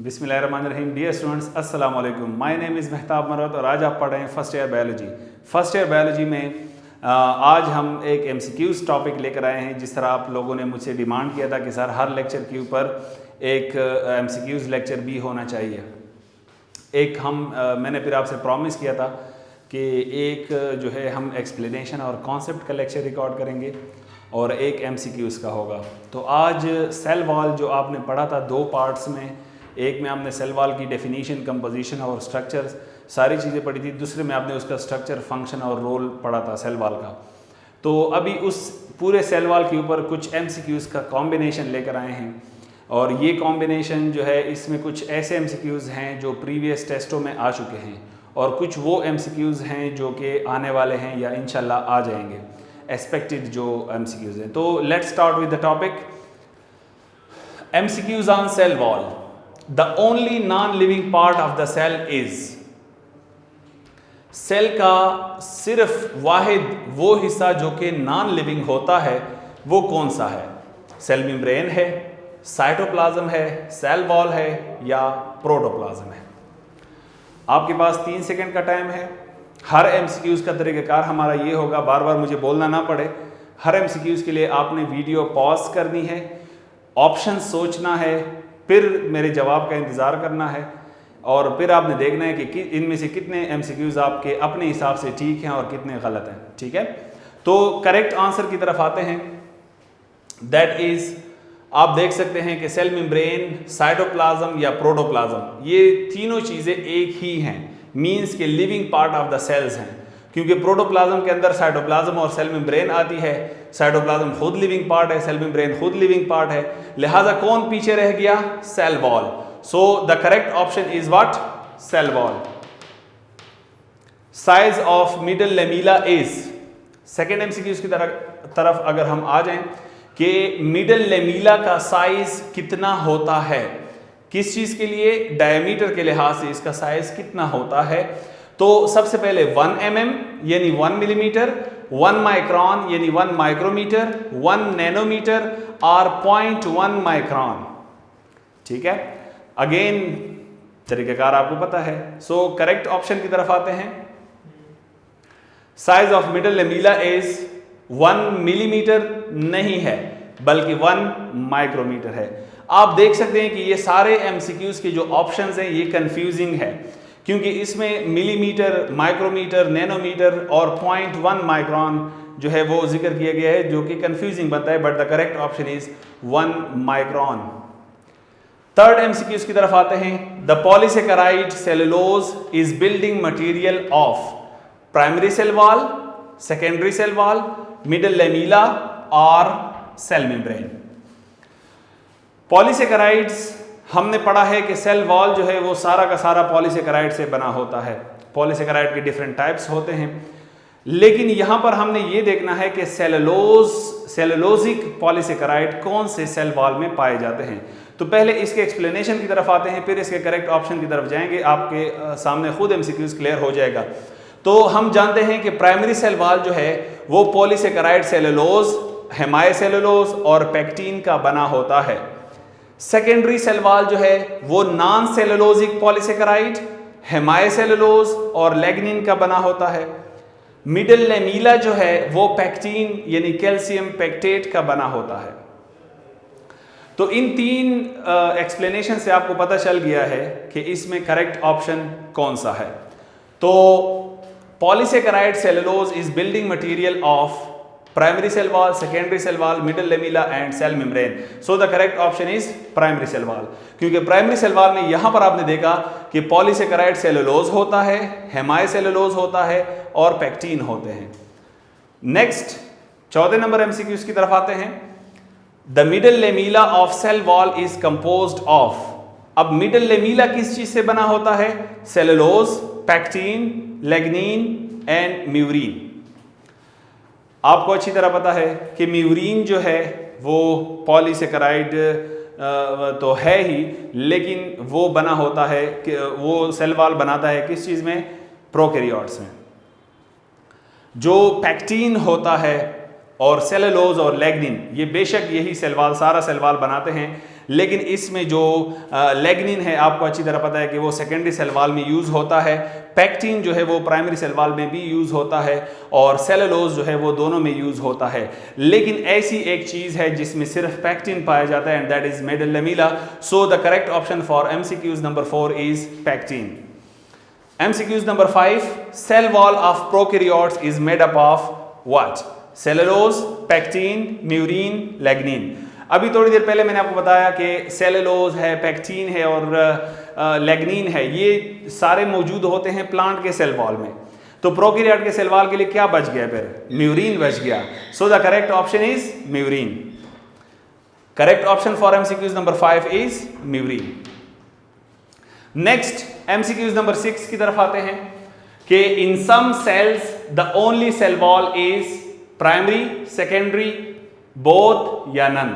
बिस्मिल्लाहिर्रहमानिर्रहीम। Dear students, अस्सलाम वालेकुम। My name is Mehtab Marwat और आज आप पढ़ रहे हैं first year biology. First year biology में आज हम एक MCQs टॉपिक लेकर आए हैं। जिस तरह आप लोगों ने मुझसे डिमांड किया था कि सर हर लेक्चर के ऊपर एक MCQs लेक्चर भी होना चाहिए। मैंने फिर आपसे प्रॉमिस किया था कि एक जो है हम एक्सप्लेनेशन और कॉन्सेप्ट का लेक्चर रिकॉर्ड करेंगे और एक MCQs का होगा। तो आज सेल वॉल जो आपने पढ़ा था दो पार्ट्स में, एक में आपने सेल वॉल की डेफिनेशन, कंपोजिशन और स्ट्रक्चर सारी चीज़ें पढ़ी थी, दूसरे में आपने उसका स्ट्रक्चर, फंक्शन और रोल पढ़ा था सेल वॉल का। तो अभी उस पूरे सेल वॉल के ऊपर कुछ MCQs का कॉम्बिनेशन लेकर आए हैं और ये कॉम्बिनेशन जो है इसमें कुछ ऐसे MCQs हैं जो प्रीवियस टेस्टों में आ चुके हैं और कुछ वो MCQs हैं जो कि आने वाले हैं या इंशाल्लाह आ जाएंगे, एक्सपेक्टेड जो MCQs हैं। तो let's start with the topic MCQs on cell wall. The only non living part of the cell is, cell का सिर्फ वाहिद वो हिस्सा जो कि नॉन लिविंग होता है वो कौन सा है? सेल मेम्ब्रेन है, साइटोप्लाज्म है, सेल वॉल है या प्रोटोप्लाज्म है? आपके पास 3 सेकंड का टाइम है। हर MCQs का तरीक़ाकार हमारा ये होगा, बार बार मुझे बोलना ना पड़े। हर MCQs के लिए आपने वीडियो पॉज करनी है, ऑप्शन सोचना है, फिर मेरे जवाब का इंतज़ार करना है और फिर आपने देखना है कि इनमें से कितने MCQs आपके अपने हिसाब से ठीक हैं और कितने गलत हैं। ठीक है, तो करेक्ट आंसर की तरफ आते हैं। दैट इज़, आप देख सकते हैं कि सेल मेम्ब्रेन, साइटोप्लाज्म या प्रोटोप्लाज्म, ये तीनों चीज़ें एक ही हैं, मीन्स के living part of the cells हैं, क्योंकि प्रोटोप्लाज्म के अंदर साइटोप्लाज्म और सेल मेम्ब्रेन आती है। साइटोप्लाज्म खुद लिविंग पार्ट है, सेल मेम्ब्रेन खुद लिविंग पार्ट है, लिहाजा कौन पीछे रह गया? Cell wall. So the correct option is what? Cell wall. Size of middle lamella is, second MCQ की तरफ अगर हम आ जाएं कि मिडल लेमिला का साइज कितना होता है, किस चीज के लिए? डायमीटर के लिहाज से इसका साइज कितना होता है? तो सबसे पहले 1 mm यानी 1 मिलीमीटर, 1 माइक्रॉन यानी 1 माइक्रोमीटर, 1 नैनोमीटर और 0.1 माइक्रॉन। ठीक है, अगेन तरीक़ाकार आपको पता है। सो करेक्ट ऑप्शन की तरफ आते हैं। Size of middle lamella is 1 millimetre नहीं है बल्कि 1 माइक्रोमीटर है। आप देख सकते हैं कि ये सारे MCQs के जो ऑप्शंस हैं ये कंफ्यूजिंग है, क्योंकि इसमें मिलीमीटर, माइक्रोमीटर, नैनोमीटर और 0.1 माइक्रॉन जो है वो जिक्र किया गया है, जो कि कंफ्यूजिंग बनता है। But the correct option is 1 micron. Third MCQs की तरफ आते हैं। The polysaccharide cellulose is building material of primary cell wall, secondary cell wall, middle lamella और सेल मेम्ब्रेन। पॉलीसेकेराइड्स हमने पढ़ा है कि सेल वॉल जो है वो सारा का सारा पॉलीसेकेराइड से बना होता है। पॉलीसेकेराइड के डिफरेंट टाइप्स होते हैं, लेकिन यहां पर हमने ये देखना है कि सेलुलोजिक पॉलीसेकेराइड कौन से सेल वॉल में पाए जाते हैं। तो पहले इसके एक्सप्लेनेशन की तरफ आते हैं, फिर इसके करेक्ट ऑप्शन की तरफ जाएंगे। आपके सामने खुद MCQs क्लियर हो जाएगा। तो हम जानते हैं कि प्राइमरी सेल वॉल जो है वो पॉलीसेकेराइड सेलुलोज, हेमाइसेलुलोज और पेक्टिन का बना होता है। सेकेंडरी सेल वॉल जो है वो नॉन सेलुलोजिक पॉलीसेकेराइड, हेमाइसेलुलोज और लेग्निन का बना होता है। मिडल लेमिला जो है वो पेक्टिन यानी कैल्शियम पेक्टेट का बना होता है। तो इन 3 एक्सप्लेनेशन से आपको पता चल गया है कि इसमें करेक्ट ऑप्शन कौन सा है। तो polysaccharide cellulose is building material of primary cell wall, secondary cell wall, middle lamella and cell membrane. So the correct option is primary cell wall, क्योंकि प्राइमरी सेल वॉल में यहां पर आपने देखा कि पॉलीसेकेराइड सेलुलोज होता है, हेमाइसेलुलोज होता है और पेक्टिन होते हैं। नेक्स्ट, चौथे नंबर MCQs की तरफ आते हैं। The middle lamella of cell wall is composed of, अब मिडल लेमिला किस चीज से बना होता है? Cellulose, pectin, lignin and murein. आपको अच्छी तरह पता है कि म्यूरीन जो है वो पॉलीसेकेराइड तो है ही, लेकिन वो बना होता है कि वो सेल वॉल बनाता है किस चीज़ में? प्रोकैरियोट्स में। जो पेक्टिन होता है और सेलुलोज और लेग्निन, ये बेशक यही सेल वॉल, सारा सेल वॉल बनाते हैं, लेकिन इसमें जो लैग्निन है आपको अच्छी तरह पता है कि वो सेकेंडरी सेल वॉल में यूज होता है, पैक्टिन जो है वो प्राइमरी सेल वॉल में भी यूज होता है, और सेलुलोज जो है वो दोनों में यूज होता है। लेकिन ऐसी एक चीज है जिसमें सिर्फ पैक्टिन पाया जाता है, and that is middle lamella. So the correct option for MCQs number 4 is pectin. MCQs number 5, cell wall of prokaryotes is made up of what? Cellulose, pectin, murein, lignin। अभी थोड़ी देर पहले मैंने आपको बताया कि सेलुलोज है, पैक्टिन है और लैग्निन है, ये सारे मौजूद होते हैं प्लांट के सेल वॉल में। तो प्रोकैरियोट के सेल वॉल के लिए क्या बच गया फिर? म्यूरिन बच गया। So the correct option is murein. Correct option for MCQs number 5 is murein. Next MCQs number 6 की तरफ आते हैं कि in some cells the only cell wall is primary, secondary, both या नन।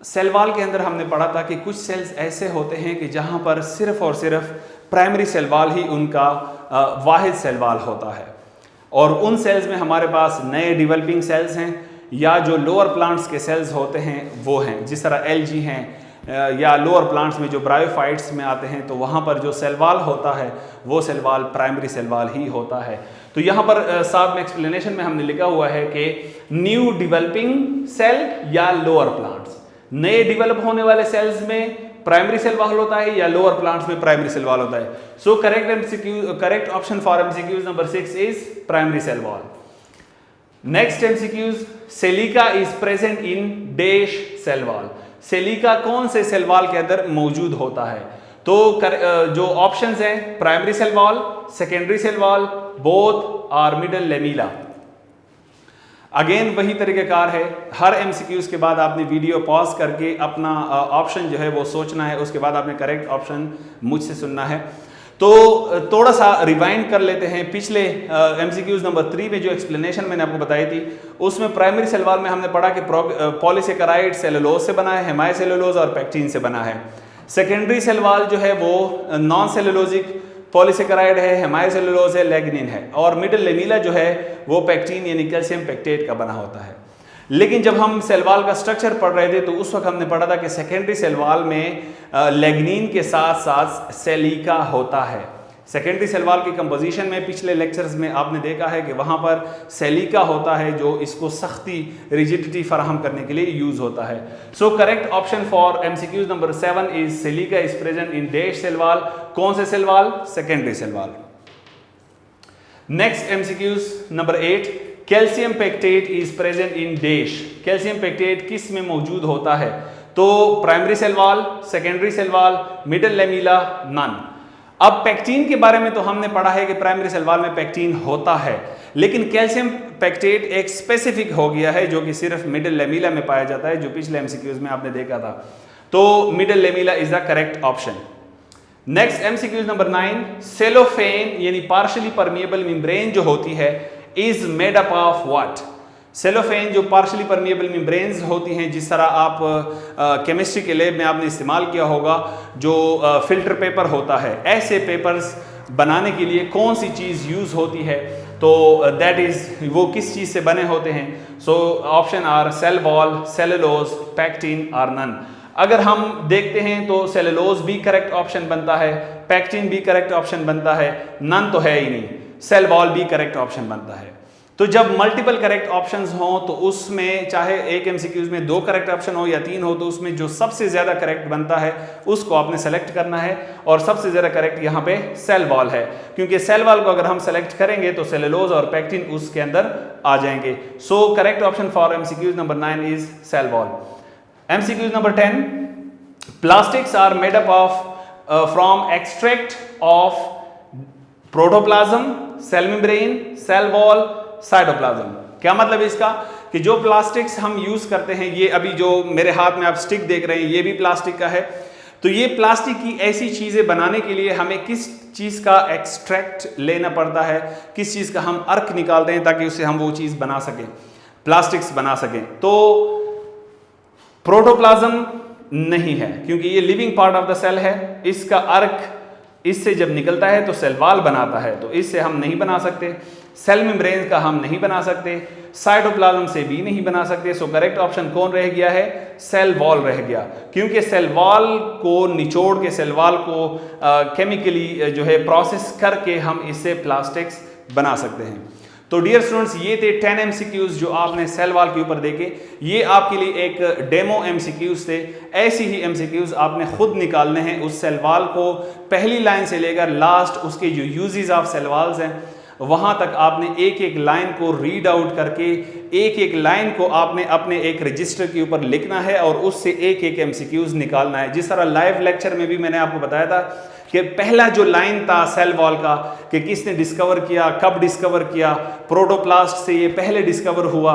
सेल वॉल के अंदर हमने पढ़ा था कि कुछ सेल्स ऐसे होते हैं कि जहां पर सिर्फ और सिर्फ प्राइमरी सेल वॉल ही उनका वाहिद सेल वॉल होता है, और उन सेल्स में हमारे पास नए डेवलपिंग सेल्स हैं या जो लोअर प्लांट्स के सेल्स होते हैं वो हैं, जिस तरह एल्गी हैं या लोअर प्लांट्स में जो ब्रायोफाइट्स में आते हैं, तो वहाँ पर जो सेल वॉल होता है वो cell wall primary cell wall ही होता है। तो यहाँ पर साथ में एक्सप्लेनेशन में हमने लिखा हुआ है कि न्यू डेवलपिंग सेल या लोअर प्लांट्स, नए डेवलप होने वाले सेल्स में प्राइमरी सेल वॉल होता है या लोअर प्लांट्स में प्राइमरी सेल वॉल होता है। So correct option for MCQs number 6 is primary cell wall. Next MCQs, silica is present in dash cell wall. Silica कौन से सेल वॉल के अंदर मौजूद होता है? तो जो ऑप्शंस हैं primary cell wall, secondary cell wall, both और मिडल लेमिला। अगेन वही तरीकेकार है, हर MCQs के बाद आपने वीडियो पॉज करके अपना ऑप्शन जो है वो सोचना है, उसके बाद आपने करेक्ट ऑप्शन मुझसे सुनना है। तो थोड़ा सा रिवाइंड कर लेते हैं। पिछले MCQs नंबर 3 में जो एक्सप्लेनेशन मैंने आपको बताई थी, उसमें प्राइमरी सेल वॉल में हमने पढ़ा कि पॉलीसेकेराइड सेलुलोज से बना है, हेमाई सेलुलोज और पैक्टिन से बना है। सेकेंडरी सेल वॉल जो है वो नॉन सेलुलोजिक पॉलीसेकेराइड है, हेमाई सेलुलोज है, लैग्निन है, और मिडल लेमिला जो है वो पैक्टिन यानी कैल्शियम पेक्टेट का बना होता है। लेकिन जब हम सेल वॉल का स्ट्रक्चर पढ़ रहे थे तो उस वक्त हमने पढ़ा था कि सेकेंडरी सेल वॉल में लैग्निन के साथ साथ सेलिका होता है। सेकेंडरी सेल वॉल की कंपोजिशन में पिछले लेक्चर्स में आपने देखा है कि वहाँ पर सेलिका होता है जो इसको सख्ती, रिजिडिटी फराहम करने के लिए यूज होता है। So correct option for MCQs number 7 is silica is present in dash cell wall. कौन से cell wall? Secondary cell wall. Next MCQs number 8, calcium pectate is present in dash. Calcium pectate किस में मौजूद होता है? तो primary cell wall, secondary cell wall, middle lamella, none. अब pectin के बारे में तो हमने पढ़ा है कि प्राइमरी सेल वॉल में पैक्टिन होता है, लेकिन कैल्शियम पेक्टेट एक स्पेसिफिक हो गया है जो कि सिर्फ मिडल लेमिला में पाया जाता है, जो पिछले MCQs में आपने देखा था। तो middle lamella is the correct option. Next MCQs number 9, cellophane यानी पार्शियली परमिएबल मेम्ब्रेन जो होती है is made up of what? Cellophane जो पार्शियली परमिएबल मेम्ब्रेन्स होती हैं, जिस तरह आप केमिस्ट्री के लैब में आपने इस्तेमाल किया होगा, जो फिल्टर पेपर होता है, ऐसे पेपर्स बनाने के लिए कौन सी चीज़ यूज़ होती है? तो दैट इज़ वो किस चीज़ से बने होते हैं? So option are cell wall, cellulose, pectin और नन। अगर हम देखते हैं तो सेलुलोज भी करेक्ट ऑप्शन बनता है, पैक्टिन भी करेक्ट ऑप्शन बनता है, नन तो है ही नहीं, सेल वॉल भी करेक्ट ऑप्शन बनता है। तो जब मल्टीपल करेक्ट ऑप्शंस हों तो उसमें चाहे एक MCQs में 2 करेक्ट ऑप्शन हो या 3 हो, तो उसमें जो सबसे ज़्यादा करेक्ट बनता है उसको आपने सेलेक्ट करना है, और सबसे ज़्यादा करेक्ट यहाँ पे सेल वॉल है, क्योंकि सेल वॉल को अगर हम सेलेक्ट करेंगे तो सेलुलोज और पैक्टिन उसके अंदर आ जाएंगे। So correct option for MCQs number 9 is cell wall. MCQs number 10, plastics are made up of from extract of protoplasm, cell membrane, cell wall, cytoplasm. क्या मतलब इसका? कि जो प्लास्टिक्स हम यूज करते हैं, ये अभी जो मेरे हाथ में आप स्टिक देख रहे हैं ये भी प्लास्टिक का है। तो ये प्लास्टिक की ऐसी चीजें बनाने के लिए हमें किस चीज का एक्सट्रैक्ट लेना पड़ता है, किस चीज का हम अर्क निकालते हैं ताकि उससे हम वो चीज बना सकें, प्लास्टिक्स बना सकें। तो प्रोटोप्लाज्म नहीं है क्योंकि ये living part of the cell है, इसका अर्क इससे जब निकलता है तो सेल वॉल बनाता है, तो इससे हम नहीं बना सकते। सेल मेम्ब्रेन का हम नहीं बना सकते, साइटोप्लाज्म से भी नहीं बना सकते। सो करेक्ट ऑप्शन कौन रह गया है? सेल वॉल रह गया, क्योंकि सेल वॉल को निचोड़ के सेल वॉल को केमिकली जो है प्रोसेस करके हम इससे प्लास्टिक्स बना सकते हैं। तो डियर स्टूडेंट्स, ये थे 10 MCQs जो आपने सेल वॉल के ऊपर देखे। ये आपके लिए एक डेमो MCQs थे। ऐसी ही MCQs आपने खुद निकालने हैं उस सेल वॉल को पहली लाइन से लेकर लास्ट उसके जो यूजेस ऑफ सेल वॉल्स हैं वहाँ तक आपने एक एक लाइन को रीड आउट करके एक एक लाइन को आपने अपने एक रजिस्टर के ऊपर लिखना है और उससे एक एक MCQs निकालना है। जिस तरह लाइव लेक्चर में भी मैंने आपको बताया था कि पहला जो लाइन था सेल वॉल का कि किसने डिस्कवर किया, कब डिस्कवर किया, प्रोटोप्लास्ट से ये पहले डिस्कवर हुआ,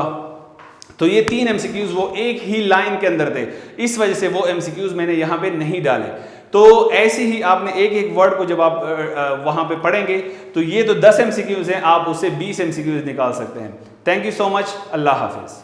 तो ये 3 MCQs वो एक ही लाइन के अंदर थे, इस वजह से वो MCQs मैंने यहाँ पे नहीं डाले। तो ऐसे ही आपने एक एक वर्ड को जब आप वहाँ पे पढ़ेंगे तो ये तो 10 MCQs हैं, आप उससे 20 MCQs निकाल सकते हैं। थैंक यू सो मच, अल्लाह हाफिज़।